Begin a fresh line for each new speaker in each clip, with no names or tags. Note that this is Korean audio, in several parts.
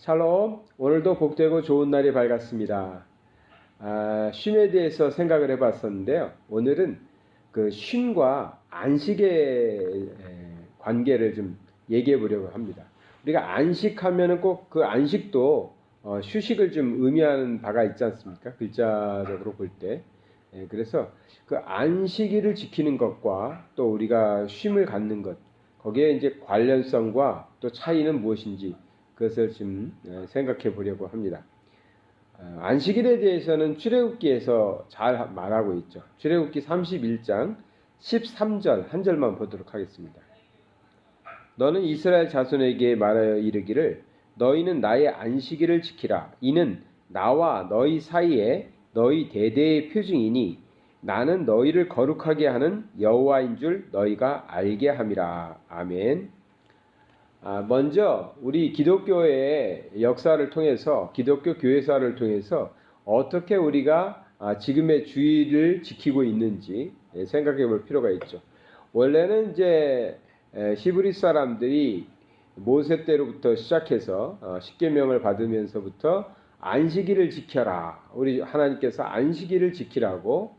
샬롬, 오늘도 복되고 좋은 날이 밝았습니다. 쉼에 대해서 생각을 해봤었는데요. 오늘은 그 쉼과 안식의 관계를 좀 얘기해 보려고 합니다. 우리가 안식하면은 꼭 그 안식도 휴식을 좀 의미하는 바가 있지 않습니까? 글자적으로 볼 때. 그래서 그 안식일을 지키는 것과 또 우리가 쉼을 갖는 것, 거기에 이제 관련성과 또 차이는 무엇인지 그것을 좀 생각해 보려고 합니다. 안식일에 대해서는 출애굽기에서 잘 말하고 있죠. 출애굽기 31장 13절 한 절만 보도록 하겠습니다. 너는 이스라엘 자손에게 말하여 이르기를 너희는 나의 안식일을 지키라. 이는 나와 너희 사이에 너희 대대의 표징이니 나는 너희를 거룩하게 하는 여호와인 줄 너희가 알게 함이라. 아멘. 먼저 우리 기독교의 역사를 통해서 기독교 교회사를 통해서 어떻게 우리가 지금의 주일을 지키고 있는지 생각해 볼 필요가 있죠. 원래는 이제 히브리 사람들이 모세 때로부터 시작해서 십계명을 받으면서부터 안식일을 지켜라. 우리 하나님께서 안식일을 지키라고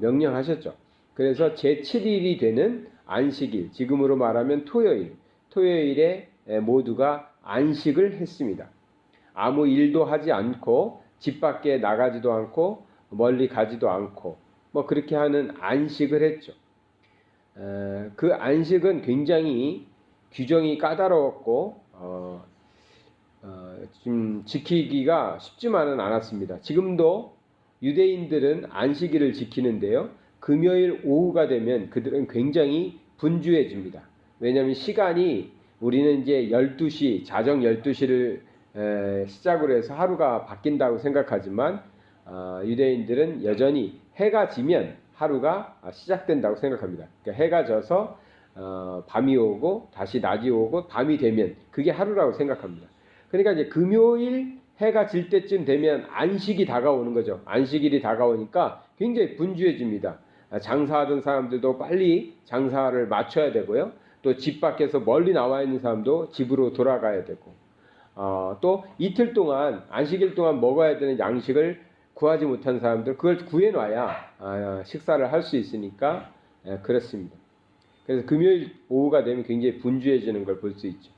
명령하셨죠. 그래서 제7일이 되는 안식일, 지금으로 말하면 토요일에 모두가 안식을 했습니다. 아무 일도 하지 않고 집 밖에 나가지도 않고 멀리 가지도 않고 뭐 그렇게 하는 안식을 했죠. 그 안식은 굉장히 규정이 까다로웠고 좀 지키기가 쉽지만은 않았습니다. 지금도 유대인들은 안식일을 지키는데요. 금요일 오후가 되면 그들은 굉장히 분주해집니다. 왜냐하면 시간이 우리는 이제 12시, 자정 12시를 시작으로 해서 하루가 바뀐다고 생각하지만 유대인들은 여전히 해가 지면 하루가 시작된다고 생각합니다. 그러니까 해가 져서 밤이 오고 다시 낮이 오고 밤이 되면 그게 하루라고 생각합니다. 그러니까 이제 금요일 해가 질 때쯤 되면 안식이 다가오는 거죠. 안식일이 다가오니까 굉장히 분주해집니다. 장사하던 사람들도 빨리 장사를 마쳐야 되고요. 또 집 밖에서 멀리 나와 있는 사람도 집으로 돌아가야 되고 또 이틀 동안 안식일 동안 먹어야 되는 양식을 구하지 못한 사람들 그걸 구해놔야 식사를 할 수 있으니까 그렇습니다. 그래서 금요일 오후가 되면 굉장히 분주해지는 걸 볼 수 있죠.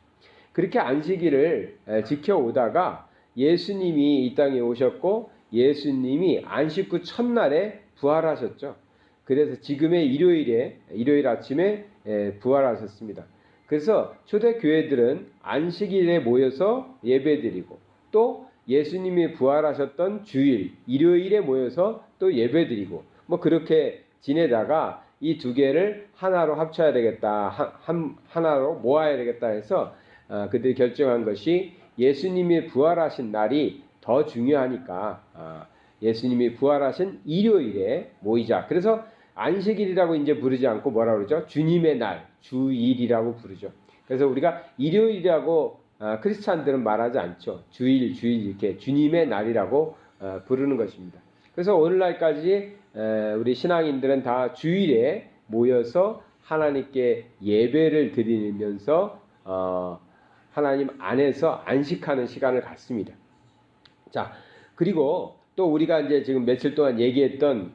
그렇게 안식일을 지켜오다가 예수님이 이 땅에 오셨고 예수님이 안식 후 첫날에 부활하셨죠. 그래서 지금의 일요일 아침에 부활하셨습니다. 그래서 초대교회들은 안식일에 모여서 예배드리고 또 예수님이 부활하셨던 주일, 일요일에 모여서 또 예배드리고 뭐 그렇게 지내다가 이 두 개를 하나로 합쳐야 되겠다, 하나로 모아야 되겠다 해서 그들이 결정한 것이 예수님이 부활하신 날이 더 중요하니까 예수님이 부활하신 일요일에 모이자. 그래서 안식일이라고 이제 부르지 않고 뭐라 그러죠? 주님의 날, 주일이라고 부르죠. 그래서 우리가 일요일이라고 크리스찬들은 말하지 않죠. 주일 이렇게 주님의 날이라고 부르는 것입니다. 그래서 오늘날까지 우리 신앙인들은 다 주일에 모여서 하나님께 예배를 드리면서 하나님 안에서 안식하는 시간을 갖습니다. 자, 그리고 또 우리가 이제 지금 며칠 동안 얘기했던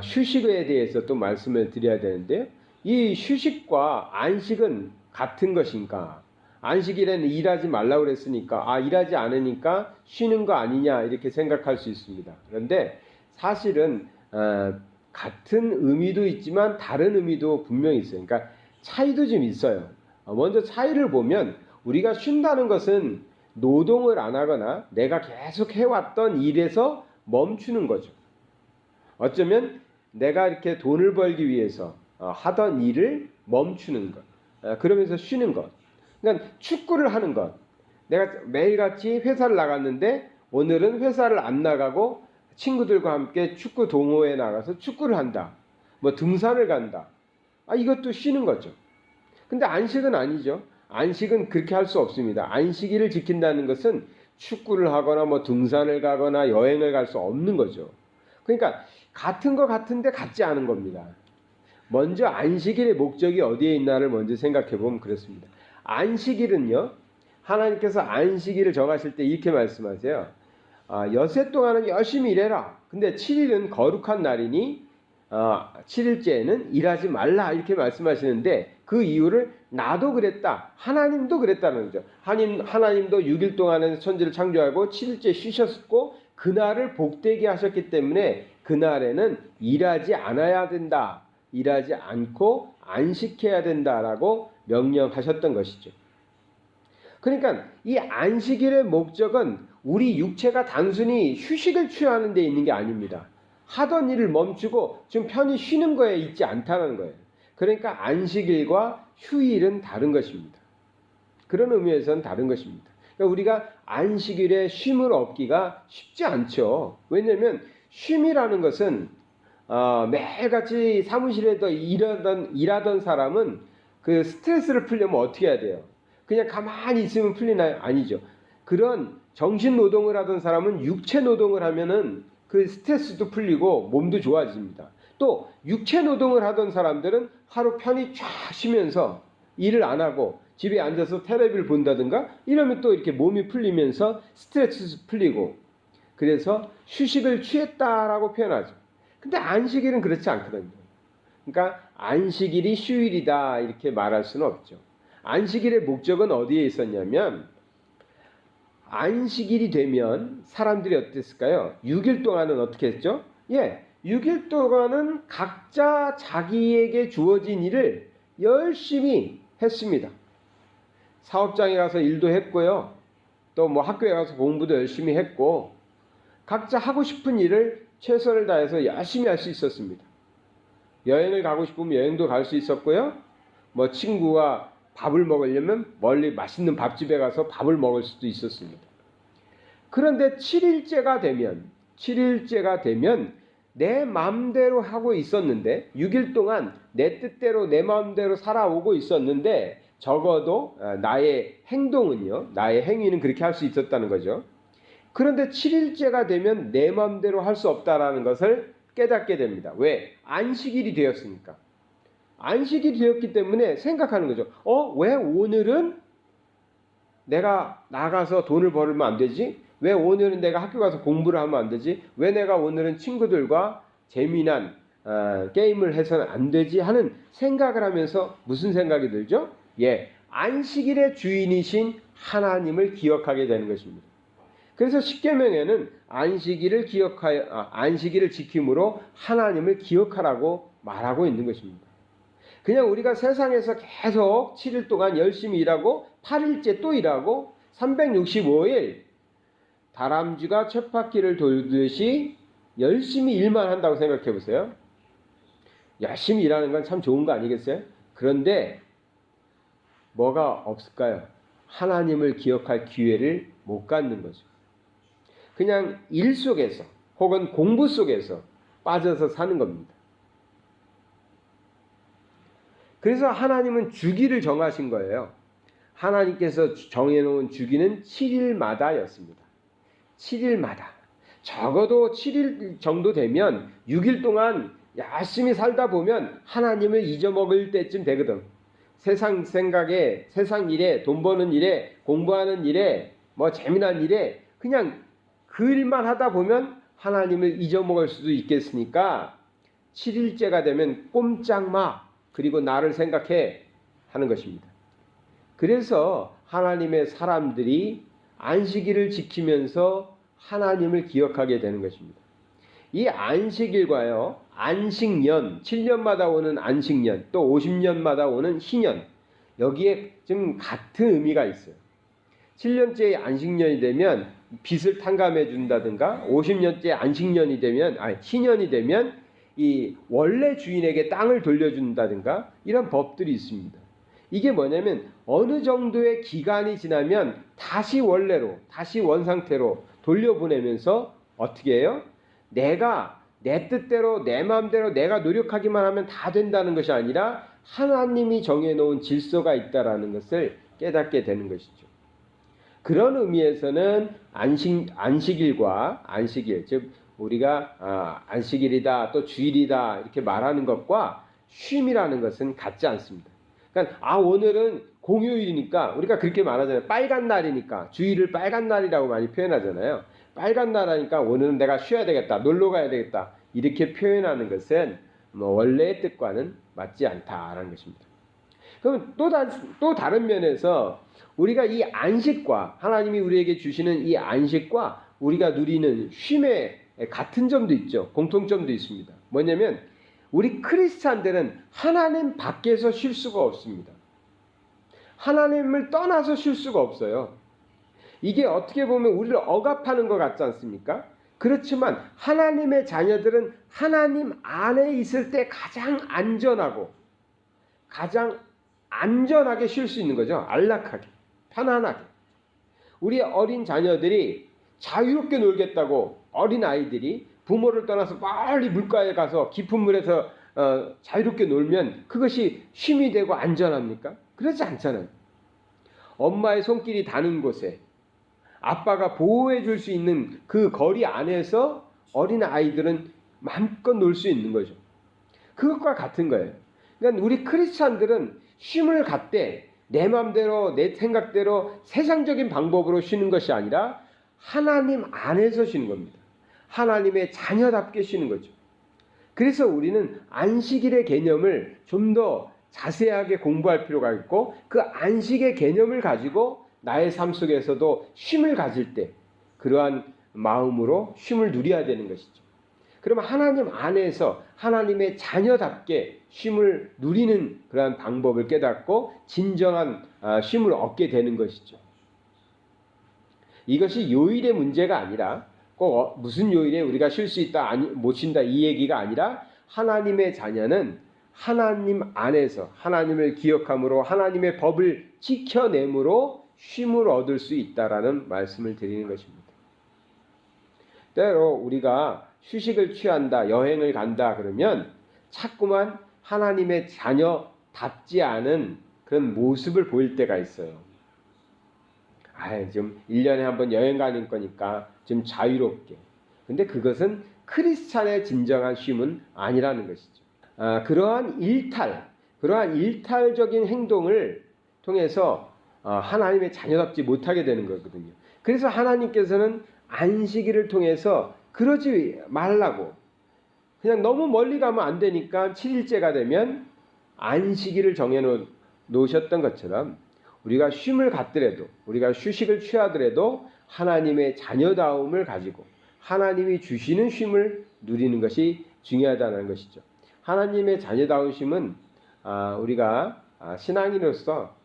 휴식에 대해서 또 말씀을 드려야 되는데요. 이 휴식과 안식은 같은 것인가? 안식일에는 일하지 말라고 그랬으니까 일하지 않으니까 쉬는 거 아니냐 이렇게 생각할 수 있습니다. 그런데 사실은 같은 의미도 있지만 다른 의미도 분명히 있어요. 그러니까 차이도 좀 있어요. 먼저 차이를 보면 우리가 쉰다는 것은 노동을 안 하거나 내가 계속 해왔던 일에서 멈추는 거죠. 어쩌면 내가 이렇게 돈을 벌기 위해서 하던 일을 멈추는 것, 그러면서 쉬는 것. 그러니까 축구를 하는 것. 내가 매일같이 회사를 나갔는데 오늘은 회사를 안 나가고 친구들과 함께 축구 동호회에 나가서 축구를 한다. 뭐 등산을 간다. 이것도 쉬는 거죠. 근데 안식은 아니죠. 안식은 그렇게 할 수 없습니다. 안식일을 지킨다는 것은 축구를 하거나 뭐 등산을 가거나 여행을 갈 수 없는 거죠. 그러니까 같은 거 같은데 같지 않은 겁니다. 먼저 안식일의 목적이 어디에 있나를 먼저 생각해 보면 그렇습니다. 안식일은요, 하나님께서 안식일을 정하실 때 이렇게 말씀하세요. 여세 동안은 열심히 일해라. 근데 7일은 거룩한 날이니 7일째에는 일하지 말라 이렇게 말씀하시는데 그 이유를 나도 그랬다. 하나님도 그랬다는 거죠. 하나님도 6일 동안은 천지를 창조하고 7일째 쉬셨고 그날을 복되게 하셨기 때문에 그날에는 일하지 않아야 된다. 일하지 않고 안식해야 된다라고 명령하셨던 것이죠. 그러니까 이 안식일의 목적은 우리 육체가 단순히 휴식을 취하는 데 있는 게 아닙니다. 하던 일을 멈추고 좀 편히 쉬는 거에 있지 않다는 거예요. 그러니까 안식일과 휴일은 다른 것입니다. 그런 의미에서는 다른 것입니다. 그러니까 우리가 안식일에 쉼을 얻기가 쉽지 않죠. 왜냐하면 쉼이라는 것은 매일같이 사무실에서 일하던 사람은 그 스트레스를 풀려면 어떻게 해야 돼요? 그냥 가만히 있으면 풀리나요? 아니죠. 그런 정신 노동을 하던 사람은 육체 노동을 하면은 그 스트레스도 풀리고 몸도 좋아집니다. 또 육체 노동을 하던 사람들은 하루 편히 쫙 쉬면서 일을 안 하고 집에 앉아서 텔레비를 본다든가 이러면 또 이렇게 몸이 풀리면서 스트레스도 풀리고 그래서 휴식을 취했다라고 표현하죠. 근데 안식일은 그렇지 않거든요. 그러니까 안식일이 휴일이다 이렇게 말할 수는 없죠. 안식일의 목적은 어디에 있었냐면 안식일이 되면 사람들이 어땠을까요? 6일 동안은 어떻게 했죠? 6일 동안은 각자 자기에게 주어진 일을 열심히 했습니다. 사업장에 가서 일도 했고요. 또 뭐 학교에 가서 공부도 열심히 했고 각자 하고 싶은 일을 최선을 다해서 열심히 할 수 있었습니다. 여행을 가고 싶으면 여행도 갈 수 있었고요. 뭐 친구와 밥을 먹으려면 멀리 맛있는 밥집에 가서 밥을 먹을 수도 있었습니다. 그런데 7일째가 되면 내 마음대로 하고 있었는데 6일 동안 내 뜻대로 내 마음대로 살아오고 있었는데 적어도 나의 행위는 그렇게 할 수 있었다는 거죠. 그런데 7일째가 되면 내 마음대로 할 수 없다라는 것을 깨닫게 됩니다. 왜? 안식일이 되었으니까. 안식일이 되었기 때문에 생각하는 거죠. 왜 오늘은 내가 나가서 돈을 벌면 안 되지? 왜 오늘은 내가 학교 가서 공부를 하면 안 되지? 왜 내가 오늘은 친구들과 재미난 게임을 해서는 안 되지? 하는 생각을 하면서 무슨 생각이 들죠? 안식일의 주인이신 하나님을 기억하게 되는 것입니다. 그래서 십계명에는 안식일을 지킴으로 하나님을 기억하라고 말하고 있는 것입니다. 그냥 우리가 세상에서 계속 7일 동안 열심히 일하고 8일째 또 일하고 365일 다람쥐가 쳇바퀴를 돌듯이 열심히 일만 한다고 생각해 보세요. 열심히 일하는 건 참 좋은 거 아니겠어요? 그런데 뭐가 없을까요? 하나님을 기억할 기회를 못 갖는 거죠. 그냥 일 속에서 혹은 공부 속에서 빠져서 사는 겁니다. 그래서 하나님은 주기를 정하신 거예요. 하나님께서 정해놓은 주기는 7일마다였습니다. 7일마다. 적어도 7일 정도 되면 6일 동안 열심히 살다 보면 하나님을 잊어먹을 때쯤 되거든. 세상 생각에, 세상 일에, 돈 버는 일에, 공부하는 일에, 뭐 재미난 일에 그냥 그 일만 하다 보면 하나님을 잊어먹을 수도 있겠으니까 7일째가 되면 꼼짝 마. 그리고 나를 생각해 하는 것입니다. 그래서 하나님의 사람들이 안식일을 지키면서 하나님을 기억하게 되는 것입니다. 이 안식일과요, 안식년, 7년마다 오는 안식년, 또 50년마다 오는 희년, 여기에 좀 같은 의미가 있어요. 7년째 안식년이 되면 빚을 탕감해 준다든가 50년째 안식년이 되면 희년이 되면 이 원래 주인에게 땅을 돌려준다든가 이런 법들이 있습니다. 이게 뭐냐면 어느 정도의 기간이 지나면 다시 원래로 다시 원상태로 돌려보내면서 어떻게 해요? 내가 내 뜻대로 내 마음대로 내가 노력하기만 하면 다 된다는 것이 아니라 하나님이 정해놓은 질서가 있다라는 것을 깨닫게 되는 것이죠. 그런 의미에서는 안식일과 안식일, 즉 우리가 안식일이다 또 주일이다 이렇게 말하는 것과 쉼이라는 것은 같지 않습니다. 그러니까 오늘은 공휴일이니까 우리가 그렇게 말하잖아요. 빨간 날이니까 주일을 빨간 날이라고 많이 표현하잖아요. 빨간 날 하니까 오늘은 내가 쉬어야 되겠다, 놀러 가야 되겠다 이렇게 표현하는 것은 원래의 뜻과는 맞지 않다라는 것입니다. 그럼 또 다른 면에서 우리가 이 안식과 하나님이 우리에게 주시는 이 안식과 우리가 누리는 쉼의 같은 점도 있죠. 공통점도 있습니다. 뭐냐면 우리 크리스찬들은 하나님 밖에서 쉴 수가 없습니다. 하나님을 떠나서 쉴 수가 없어요. 이게 어떻게 보면 우리를 억압하는 것 같지 않습니까? 그렇지만 하나님의 자녀들은 하나님 안에 있을 때 가장 안전하게 쉴 수 있는 거죠. 안락하게, 편안하게. 우리 어린 자녀들이 자유롭게 놀겠다고 어린 아이들이 부모를 떠나서 멀리 물가에 가서 깊은 물에서 자유롭게 놀면 그것이 쉼이 되고 안전합니까? 그렇지 않잖아요. 엄마의 손길이 닿는 곳에 아빠가 보호해 줄 수 있는 그 거리 안에서 어린 아이들은 마음껏 놀 수 있는 거죠. 그것과 같은 거예요. 그러니까 우리 크리스찬들은 쉼을 갖되 내 마음대로 내 생각대로 세상적인 방법으로 쉬는 것이 아니라 하나님 안에서 쉬는 겁니다. 하나님의 자녀답게 쉬는 거죠. 그래서 우리는 안식일의 개념을 좀 더 자세하게 공부할 필요가 있고 그 안식의 개념을 가지고 나의 삶 속에서도 쉼을 가질 때 그러한 마음으로 쉼을 누려야 되는 것이죠. 그러면 하나님 안에서 하나님의 자녀답게 쉼을 누리는 그러한 방법을 깨닫고 진정한 쉼을 얻게 되는 것이죠. 이것이 요일의 문제가 아니라 꼭 무슨 요일에 우리가 쉴 수 있다 못 쉰다 이 얘기가 아니라 하나님의 자녀는 하나님 안에서 하나님을 기억함으로 하나님의 법을 지켜냄으로 쉼을 얻을 수 있다라는 말씀을 드리는 것입니다. 때로 우리가 휴식을 취한다, 여행을 간다 그러면 자꾸만 하나님의 자녀답지 않은 그런 모습을 보일 때가 있어요. 좀 1년에 한번 여행 가는 거니까 좀 자유롭게. 근데 그것은 크리스찬의 진정한 쉼은 아니라는 것이죠. 그러한 일탈적인 행동을 통해서 하나님의 자녀답지 못하게 되는 거거든요. 그래서 하나님께서는 안식일을 통해서 그러지 말라고 그냥 너무 멀리 가면 안 되니까 7일째가 되면 안식일을 정해 놓으셨던 것처럼 우리가 쉼을 갖더라도 우리가 휴식을 취하더라도 하나님의 자녀다움을 가지고 하나님이 주시는 쉼을 누리는 것이 중요하다는 것이죠. 하나님의 자녀다운 쉼은 우리가 신앙인으로서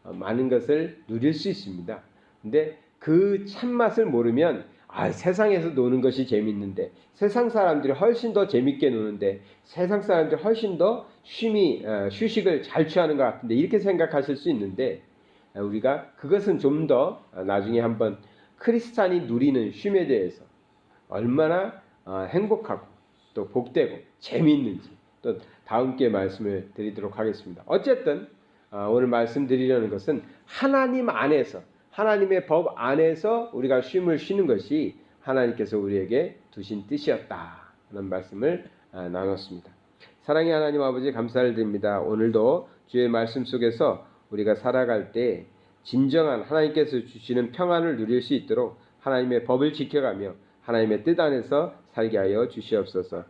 많은 것을 누릴 수 있습니다. 근데 그 참맛을 모르면 세상에서 노는 것이 재밌는데 세상 사람들이 훨씬 더 재밌게 노는데 세상 사람들이 훨씬 더 휴식을 잘 취하는 것 같은데 이렇게 생각하실 수 있는데 우리가 그것은 좀 더 나중에 한번 크리스찬이 누리는 쉼에 대해서 얼마나 행복하고 또 복되고 재미있는지 또 다음 기회에 말씀을 드리도록 하겠습니다. 어쨌든 오늘 말씀드리려는 것은 하나님 안에서 하나님의 법 안에서 우리가 쉼을 쉬는 것이 하나님께서 우리에게 두신 뜻이었다는 말씀을 나눴습니다. 사랑의 하나님 아버지 감사를 드립니다. 오늘도 주의 말씀 속에서 우리가 살아갈 때 진정한 하나님께서 주시는 평안을 누릴 수 있도록 하나님의 법을 지켜가며 하나님의 뜻 안에서 살게 하여 주시옵소서.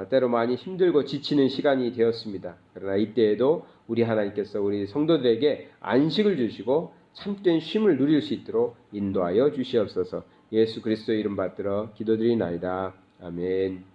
때로 많이 힘들고 지치는 시간이 되었습니다. 그러나 이때에도 우리 하나님께서 우리 성도들에게 안식을 주시고 참된 쉼을 누릴 수 있도록 인도하여 주시옵소서. 예수 그리스도의 이름 받들어 기도드리나이다. 아멘.